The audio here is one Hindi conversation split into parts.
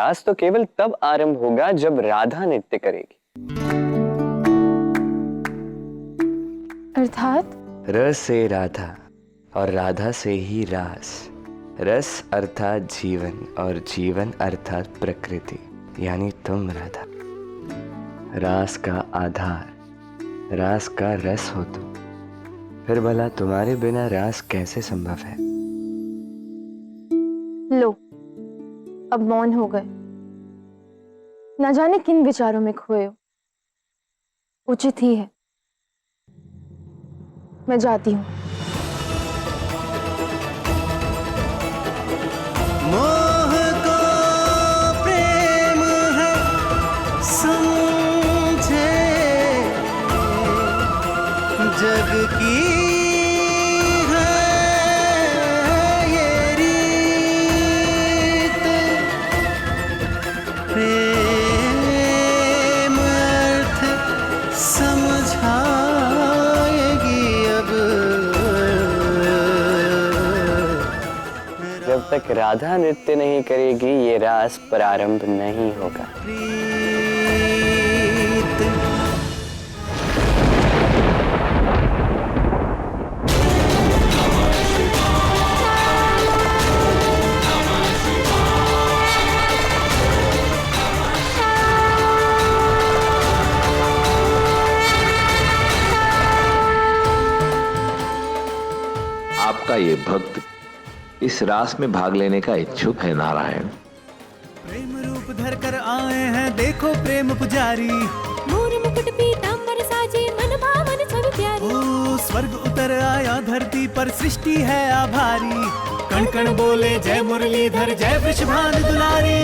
रास तो केवल तब आरंभ होगा जब राधा नृत्य करेगी। अर्थात रस से राधा और राधा से ही रास। रस अर्थात जीवन और जीवन अर्थात प्रकृति, यानी तुम राधा। रास का आधार, रास का रस हो तुम। फिर भला तुम्हारे बिना रास कैसे संभव है? लो, अब मौन हो गए। न जाने किन विचारों में खोए हो। उचित ही है, मैं जाती हूँ। मोह को प्रेम है समझे जग की है ये रीत, प्रेम अर्थ समझाएगी अब। जब तक राधा नृत्य नहीं करेगी ये रास प्रारंभ नहीं होगा। आपका ये भक्त इस रास में भाग लेने का इच्छुक है नारायण। प्रेम रूप धर कर आए हैं देखो प्रेम पुजारी। मोर मुकुट पीतांबर साजे मन भावन छवि प्यारी। ओ स्वर्ग उतर आया धरती पर सृष्टि है आभारी। कण कण बोले जय मुरलीधर जय वृषभान दुलारी।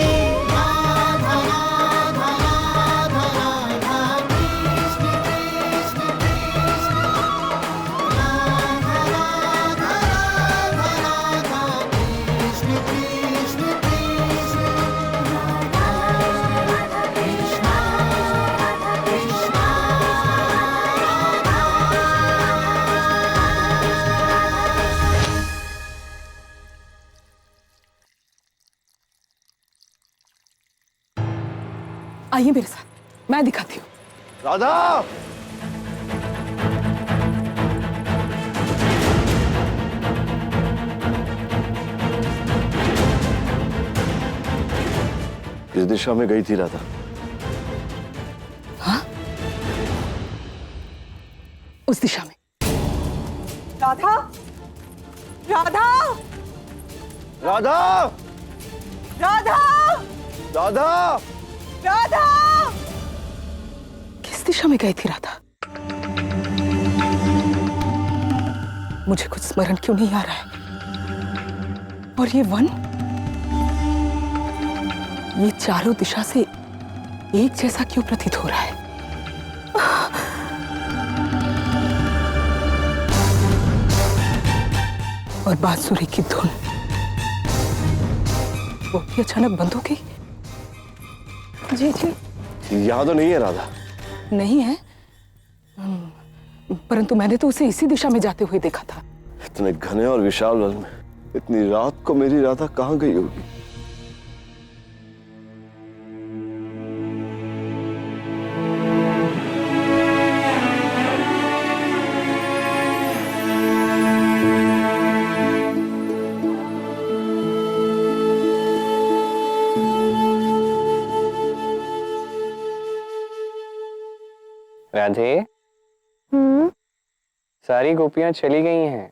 आइए मेरे साथ, मैं दिखाती हूँ। राधा! किस दिशा में गई थी राधा? हाँ? उस दिशा में। राधा! राधा! राधा! राधा! राधा! राधा! किस दिशा में गई थी राधा? मुझे कुछ स्मरण क्यों नहीं आ रहा है। और ये वन, ये चारों दिशा से एक जैसा क्यों प्रतीत हो रहा है? और बांसुरी की धुन वो भी अचानक बंद हो गई। जी जी, यहां तो नहीं है राधा। नहीं है, परंतु मैंने तो उसे इसी दिशा में जाते हुए देखा था। इतने घने और विशाल वन में इतनी रात को मेरी राधा कहां गई होगी? राधे, सारी गोपियां चली गई हैं।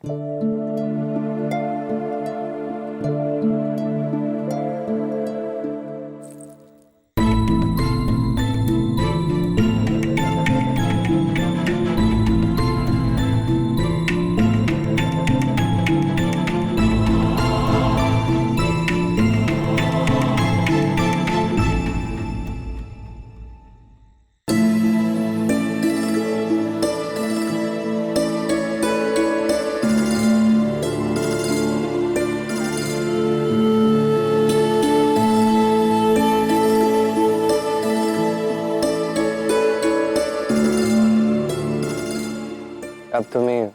अब तुम्हें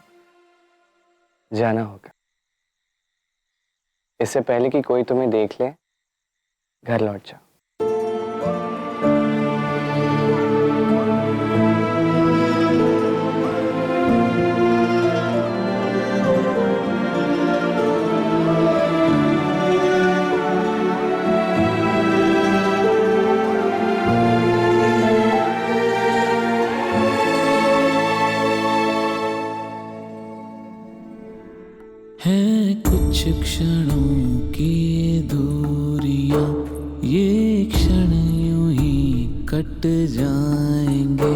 जाना होगा। इससे पहले कि कोई तुम्हें देख ले, घर लौट जाओ। है कुछ क्षणों की ये दूरियां, ये क्षण यूं ही कट जाएंगे।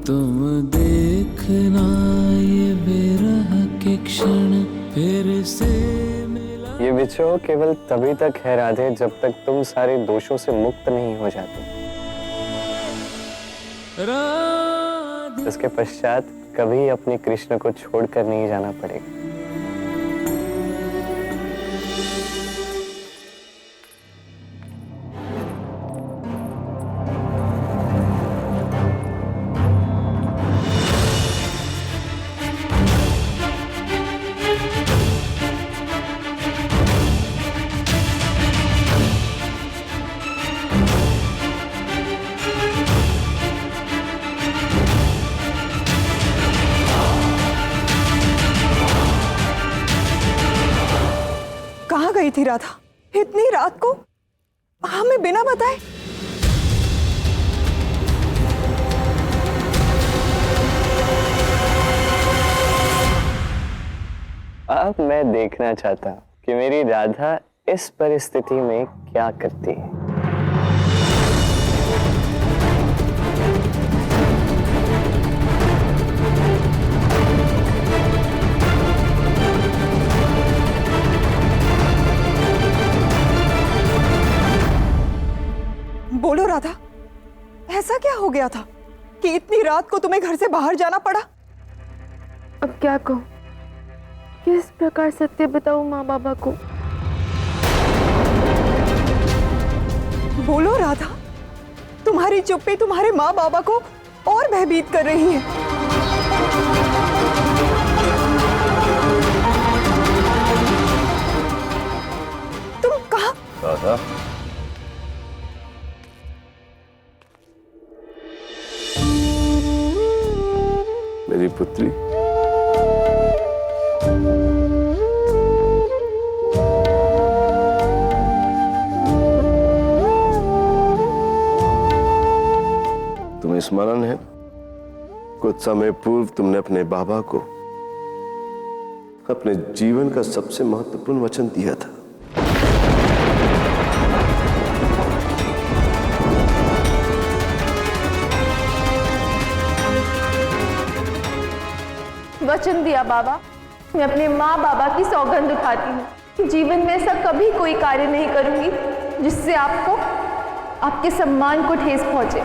तुम देखना ये विरह के क्षण फिर से मिला। ये विछोह केवल तभी तक है राधे जब तक तुम सारे दोषों से मुक्त नहीं हो जाते। इसके पश्चात कभी अपने कृष्ण को छोड़कर नहीं जाना पड़ेगा। कहाँ गई थी राधा इतनी रात को, हमें बिना बताए? अब मैं देखना चाहता हूँ कि मेरी राधा इस परिस्थिति में क्या करती है। बोलो राधा, ऐसा क्या हो गया था कि इतनी रात को तुम्हें घर से बाहर जाना पड़ा? अब क्या कहूँ, किस प्रकार सत्य बताऊं माँ बाबा को? बोलो राधा, तुम्हारी चुप्पी तुम्हारे माँ बाबा को और भयभीत कर रही है। तुम कहाँ? राधा, मेरी पुत्री, तुम्हें स्मरण है कुछ समय पूर्व तुमने अपने बाबा को अपने जीवन का सबसे महत्वपूर्ण वचन दिया था। वचन दिया बाबा। मैं अपने माँ बाबा की सौगंध उठाती हूँ कि जीवन में ऐसा कभी कोई कार्य नहीं करूंगी जिससे आपको, आपके सम्मान को ठेस पहुंचे।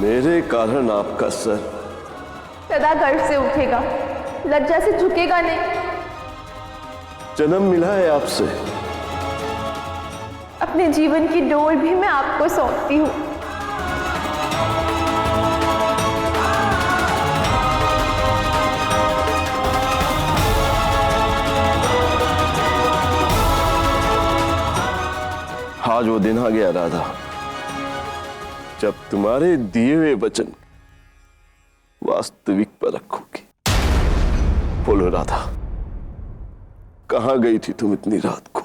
मेरे कारण आपका सर सदा गर्व से उठेगा, लज्जा से झुकेगा नहीं। जन्म मिला है आपसे, अपने जीवन की डोर भी मैं आपको सौंपती हूँ। आज वो दिन आ गया राधा, जब तुम्हारे दिए हुए वचन वास्तविक पर रखोगी। बोलो राधा, कहां गई थी तुम इतनी रात को?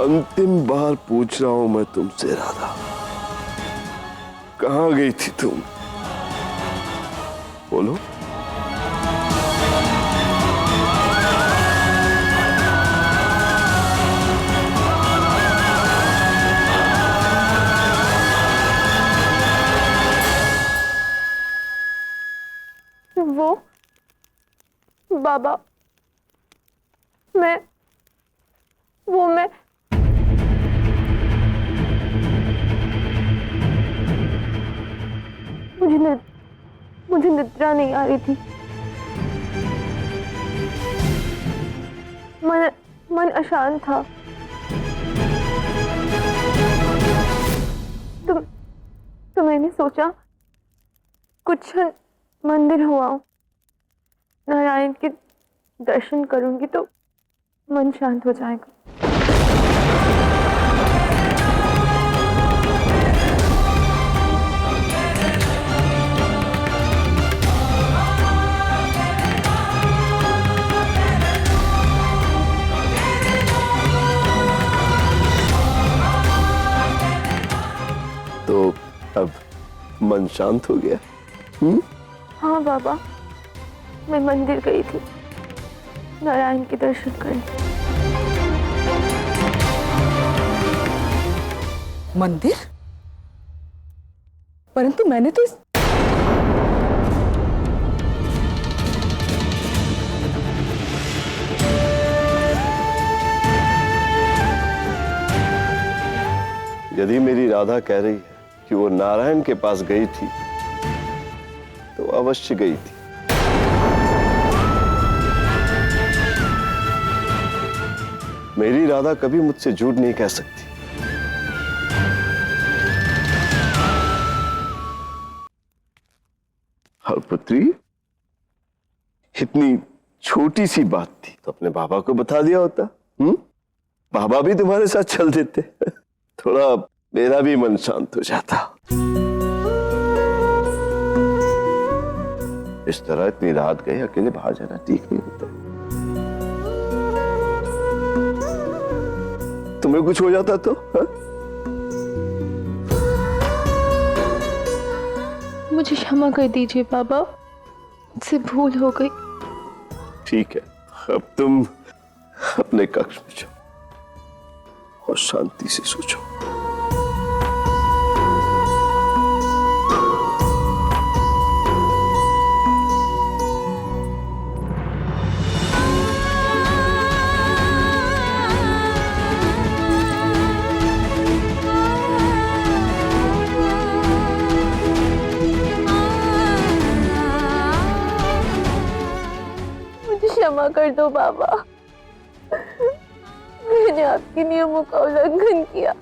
अंतिम बार पूछ रहा हूं मैं तुमसे राधा, कहां गई थी तुम? बोलो। वो बाबा, मैं मुझे निद्रा नहीं आ रही थी। मन अशांत था। तो मैंने सोचा कुछ क्षण मंदिर हुआ, नारायण के दर्शन करूंगी तो मन शांत हो जाएगा। अब मन शांत हो गया? हाँ बाबा, मैं मंदिर गई थी नारायण के दर्शन करने। मंदिर? परंतु मैंने तो इस यदि मेरी राधा कह रही है कि वो नारायण के पास गई थी तो अवश्य गई थी। मेरी राधा कभी मुझसे झूठ नहीं कह सकती। और पुत्री, इतनी छोटी सी बात थी तो अपने बाबा को बता दिया होता। बाबा भी तुम्हारे साथ चल देते, थोड़ा मेरा भी मन शांत हो जाता। इस तरह इतनी रात गए अकेले बाहर जाना ठीक नहीं होता। तुम्हें कुछ हो जाता तो? मुझे क्षमा कर दीजिए बाबा, मुझसे भूल हो गई। ठीक है, अब तुम अपने कक्ष में जाओ और शांति से सोचो। क्षमा कर दो बाबा, मैंने आपके नियमों का उल्लंघन किया,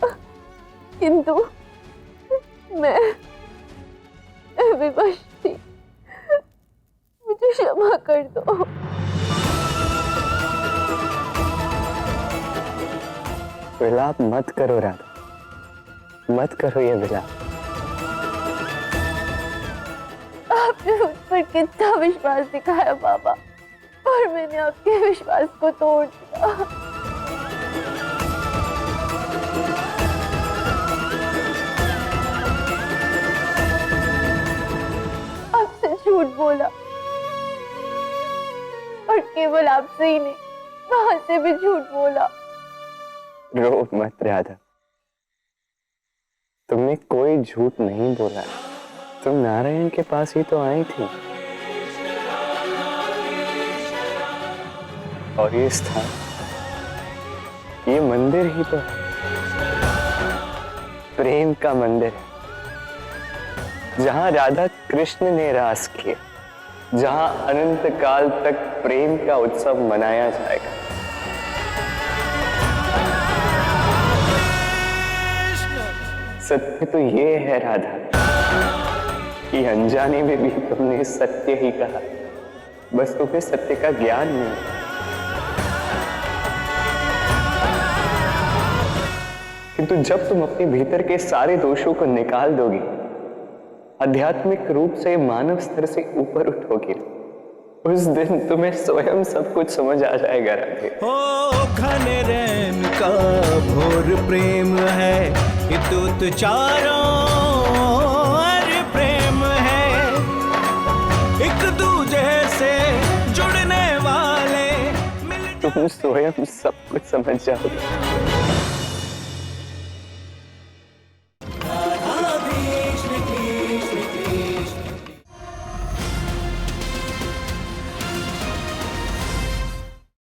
किंतु मैं विवश थी, मुझे क्षमा कर दो। विलाप मत करो राधा, मत करो ये विलाप। आपने मुझ पर कितना विश्वास दिखाया बाबा, और मैंने आपके विश्वास को तोड़ दिया। आपसे झूठ बोला, और केवल आपसे ही नहीं, वहां से भी झूठ बोला। रो मत राधा, तुमने कोई झूठ नहीं बोला। तुम नारायण के पास ही तो आई थी, और ये स्थान, ये मंदिर ही तो है, प्रेम का मंदिर है, जहां राधा कृष्ण ने रास किए, जहां अनंत काल तक प्रेम का उत्सव मनाया जाएगा। सत्य तो ये है राधा कि अनजाने में भी तुमने सत्य ही कहा, बस तुम्हें सत्य का ज्ञान नहीं। किंतु जब तुम अपने भीतर के सारे दोषों को निकाल दोगी, आध्यात्मिक रूप से मानव स्तर से ऊपर उठोगी, उस दिन तुम्हें स्वयं सब कुछ समझ आ जाएगा राधे। ओ घने रैन का भोर प्रेम है, हितुत चारों अरे प्रेम है, एक दूजे से जुड़ने वाले। तुम स्वयं सब कुछ समझ जाओगे।